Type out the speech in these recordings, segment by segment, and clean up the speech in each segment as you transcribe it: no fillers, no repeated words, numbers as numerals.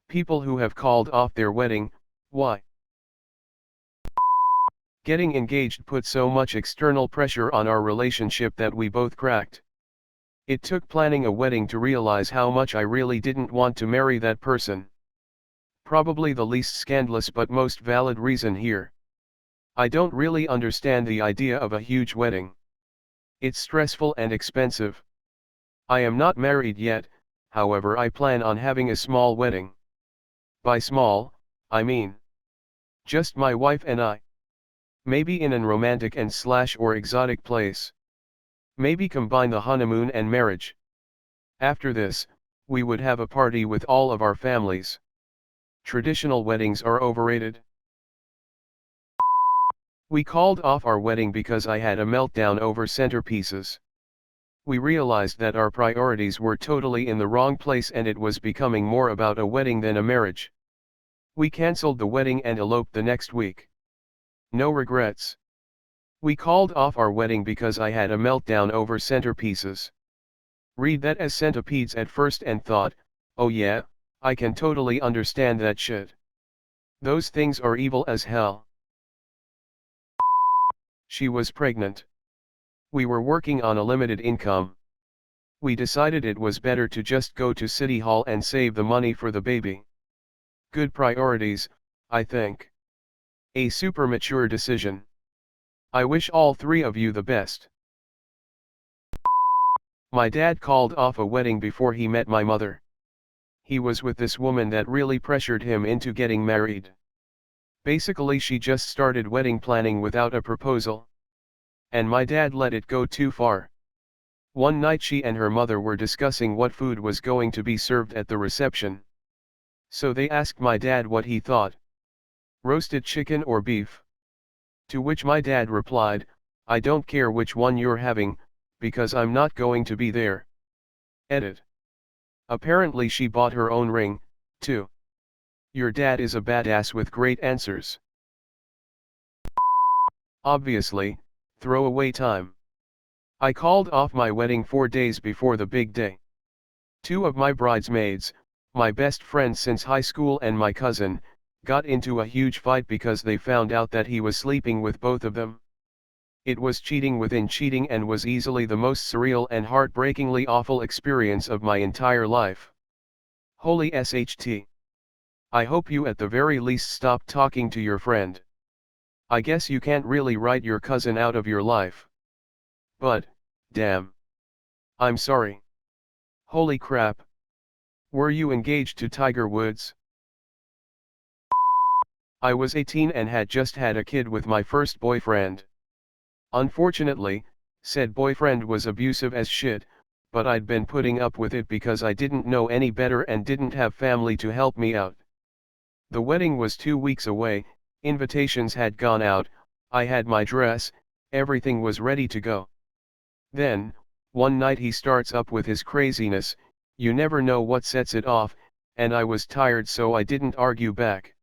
People who have called off their wedding, why? Getting engaged put so much external pressure on our relationship that we both cracked. It took planning a wedding to realize how much I really didn't want to marry that person. Probably the least scandalous but most valid reason here. I don't really understand the idea of a huge wedding. It's stressful and expensive. I am not married yet, however I plan on having a small wedding. By small, I mean just my wife and I. Maybe in an romantic and or exotic place. Maybe combine the honeymoon and marriage. After this, we would have a party with all of our families. Traditional weddings are overrated. We called off our wedding because I had a meltdown over centerpieces. We realized that our priorities were totally in the wrong place and it was becoming more about a wedding than a marriage. We cancelled the wedding and eloped the next week. No regrets. We called off our wedding because I had a meltdown over centerpieces. Read that as centipedes at first and thought, oh yeah, I can totally understand that shit. Those things are evil as hell. She was pregnant. We were working on a limited income. We decided it was better to just go to City Hall and save the money for the baby. Good priorities, I think. A super mature decision. I wish all three of you the best. My dad called off a wedding before he met my mother. He was with this woman that really pressured him into getting married. Basically she just started wedding planning without a proposal. And my dad let it go too far. One night she and her mother were discussing what food was going to be served at the reception. So they asked my dad what he thought. Roasted chicken or beef? To which my dad replied, I don't care which one you're having, because I'm not going to be there. Edit. Apparently she bought her own ring, too. Your dad is a badass with great answers. Obviously, throwaway time. I called off my wedding 4 days before the big day. Two of my bridesmaids, my best friends since high school and my cousin, got into a huge fight because they found out that he was sleeping with both of them. It was cheating within cheating and was easily the most surreal and heartbreakingly awful experience of my entire life. Holy SHT. I hope you at the very least stop talking to your friend. I guess you can't really write your cousin out of your life. But, damn. I'm sorry. Holy crap. Were you engaged to Tiger Woods? I was 18 and had just had a kid with my first boyfriend. Unfortunately, said boyfriend was abusive as shit, but I'd been putting up with it because I didn't know any better and didn't have family to help me out. The wedding was 2 weeks away, invitations had gone out, I had my dress, everything was ready to go. Then, one night he starts up with his craziness, you never know what sets it off, and I was tired so I didn't argue back.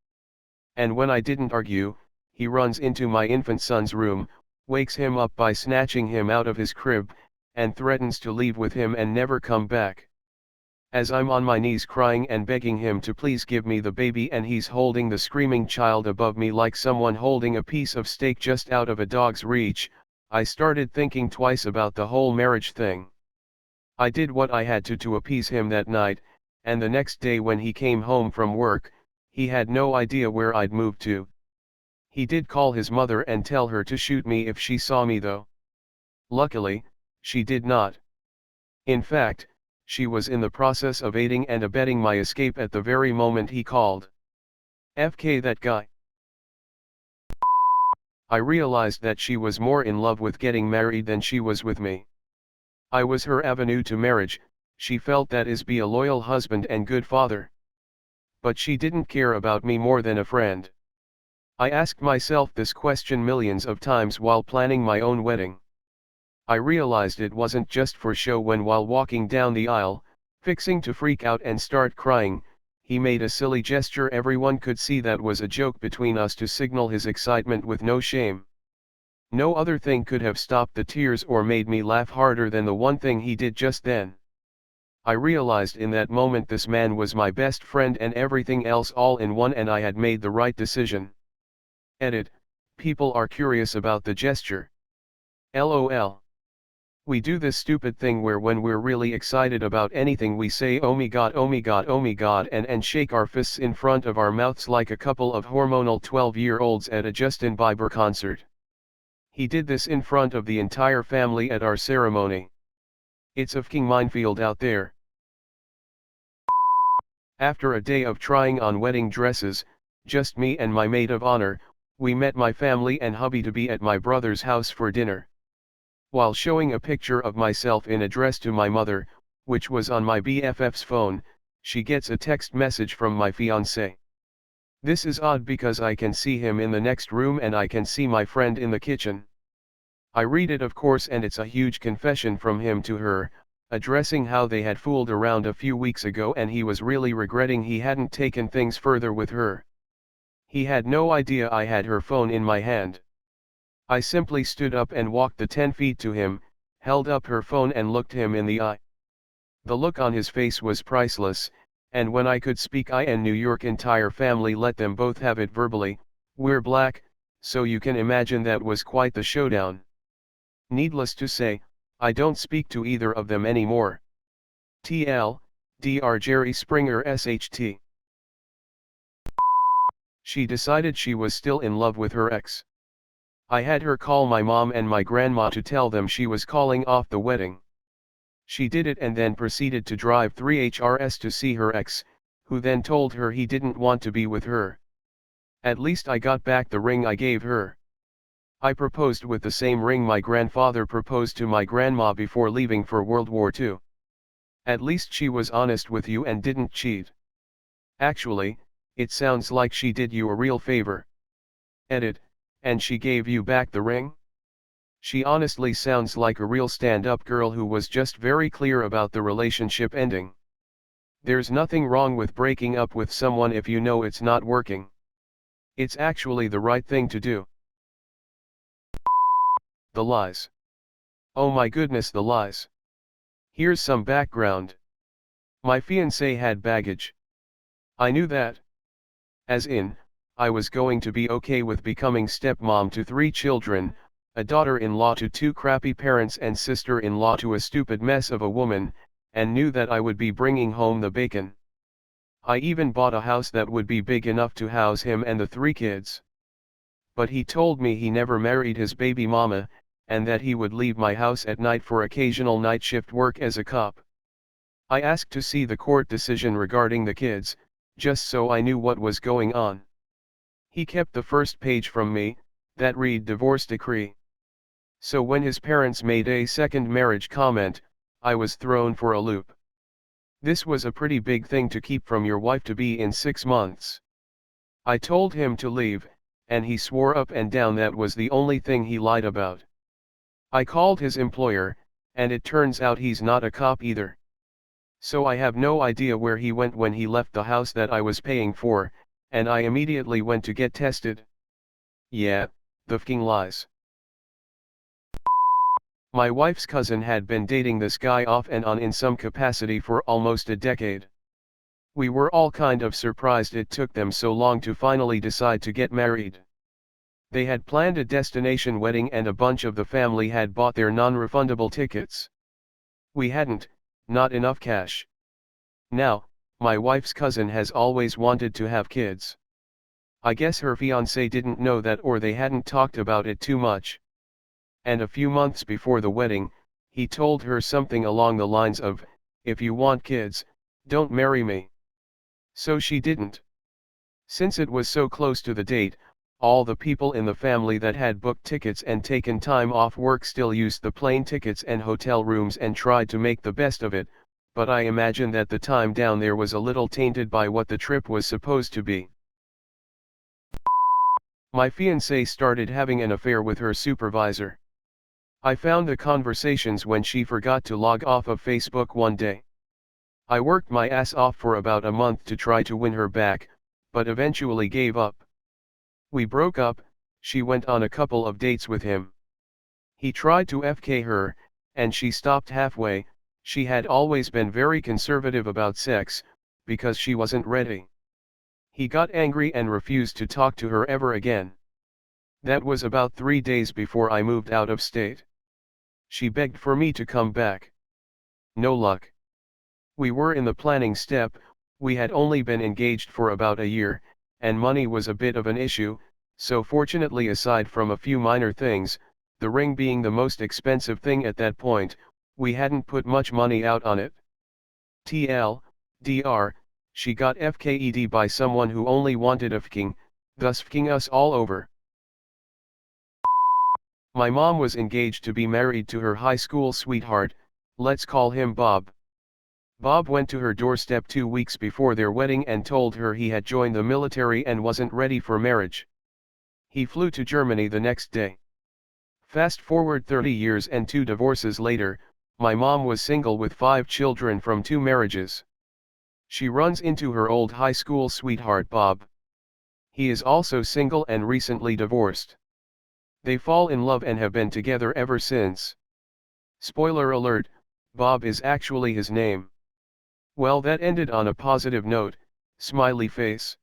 And when I didn't argue, he runs into my infant son's room, wakes him up by snatching him out of his crib, and threatens to leave with him and never come back. As I'm on my knees crying and begging him to please give me the baby and he's holding the screaming child above me like someone holding a piece of steak just out of a dog's reach, I started thinking twice about the whole marriage thing. I did what I had to appease him that night, and the next day when he came home from work, he had no idea where I'd moved to. He did call his mother and tell her to shoot me if she saw me though. Luckily, she did not. In fact, she was in the process of aiding and abetting my escape at the very moment he called. FK that guy. I realized that she was more in love with getting married than she was with me. I was her avenue to marriage, she felt that is be a loyal husband and good father. But she didn't care about me more than a friend. I asked myself this question millions of times while planning my own wedding. I realized it wasn't just for show when while walking down the aisle, fixing to freak out and start crying, he made a silly gesture everyone could see that was a joke between us to signal his excitement with no shame. No other thing could have stopped the tears or made me laugh harder than the one thing he did just then. I realized in that moment this man was my best friend and everything else all in one, and I had made the right decision. Edit. People are curious about the gesture. LOL. We do this stupid thing where when we're really excited about anything we say oh me god, oh me god, oh me god, and shake our fists in front of our mouths like a couple of hormonal 12-year-olds at a Justin Bieber concert. He did this in front of the entire family at our ceremony. It's a fucking minefield out there. After a day of trying on wedding dresses, just me and my maid of honor, we met my family and hubby-to-be at my brother's house for dinner. While showing a picture of myself in a dress to my mother, which was on my BFF's phone, she gets a text message from my fiance. This is odd because I can see him in the next room and I can see my friend in the kitchen. I read it of course, and it's a huge confession from him to her, addressing how they had fooled around a few weeks ago and he was really regretting he hadn't taken things further with her. He had no idea I had her phone in my hand. I simply stood up and walked the 10 feet to him, held up her phone and looked him in the eye. The look on his face was priceless, and when I could speak I and New York entire family let them both have it verbally, "We're black," so you can imagine that was quite the showdown. Needless to say, I don't speak to either of them anymore. TL, Dr. Jerry Springer SHT. She decided she was still in love with her ex. I had her call my mom and my grandma to tell them she was calling off the wedding. She did it and then proceeded to drive 3 HRS to see her ex, who then told her he didn't want to be with her. At least I got back the ring I gave her. I proposed with the same ring my grandfather proposed to my grandma before leaving for World War II. At least she was honest with you and didn't cheat. Actually, it sounds like she did you a real favor. Edit. And she gave you back the ring? She honestly sounds like a real stand-up girl who was just very clear about the relationship ending. There's nothing wrong with breaking up with someone if you know it's not working. It's actually the right thing to do. The lies. Oh my goodness, the lies. Here's some background. My fiancé had baggage. I knew that. As in, I was going to be okay with becoming stepmom to 3 children, a daughter-in-law to 2 crappy parents and sister-in-law to a stupid mess of a woman, and knew that I would be bringing home the bacon. I even bought a house that would be big enough to house him and the 3 kids. But he told me he never married his baby mama, and that he would leave my house at night for occasional night shift work as a cop. I asked to see the court decision regarding the kids, just so I knew what was going on. He kept the first page from me, that read divorce decree. So when his parents made a second marriage comment, I was thrown for a loop. This was a pretty big thing to keep from your wife-to-be in 6 months. I told him to leave, and he swore up and down that was the only thing he lied about. I called his employer, and it turns out he's not a cop either. So I have no idea where he went when he left the house that I was paying for, and I immediately went to get tested. Yeah, the fucking lies. My wife's cousin had been dating this guy off and on in some capacity for almost a decade. We were all kind of surprised it took them so long to finally decide to get married. They had planned a destination wedding and a bunch of the family had bought their non-refundable tickets. We hadn't, not enough cash. Now, my wife's cousin has always wanted to have kids. I guess her fiancé didn't know that, or they hadn't talked about it too much. And a few months before the wedding, he told her something along the lines of, "If you want kids, don't marry me." So she didn't. Since it was so close to the date, all the people in the family that had booked tickets and taken time off work still used the plane tickets and hotel rooms and tried to make the best of it, but I imagine that the time down there was a little tainted by what the trip was supposed to be. My fiancée started having an affair with her supervisor. I found the conversations when she forgot to log off of Facebook one day. I worked my ass off for about a month to try to win her back, but eventually gave up. We broke up, she went on a couple of dates with him. He tried to FK her, and she stopped halfway, She had always been very conservative about sex, because she wasn't ready. He got angry and refused to talk to her ever again. That was about 3 days before I moved out of state. She begged for me to come back. No luck. We were in the planning step, we had only been engaged for about a year, and money was a bit of an issue, so fortunately aside from a few minor things, the ring being the most expensive thing at that point, we hadn't put much money out on it. Dr. She got FKED by someone who only wanted a fking, thus fking us all over. My mom was engaged to be married to her high school sweetheart, let's call him Bob. Bob went to her doorstep 2 weeks before their wedding and told her he had joined the military and wasn't ready for marriage. He flew to Germany the next day. Fast forward 30 years and 2 divorces later, my mom was single with 5 children from 2 marriages. She runs into her old high school sweetheart Bob. He is also single and recently divorced. They fall in love and have been together ever since. Spoiler alert, Bob is actually his name. Well, that ended on a positive note, smiley face.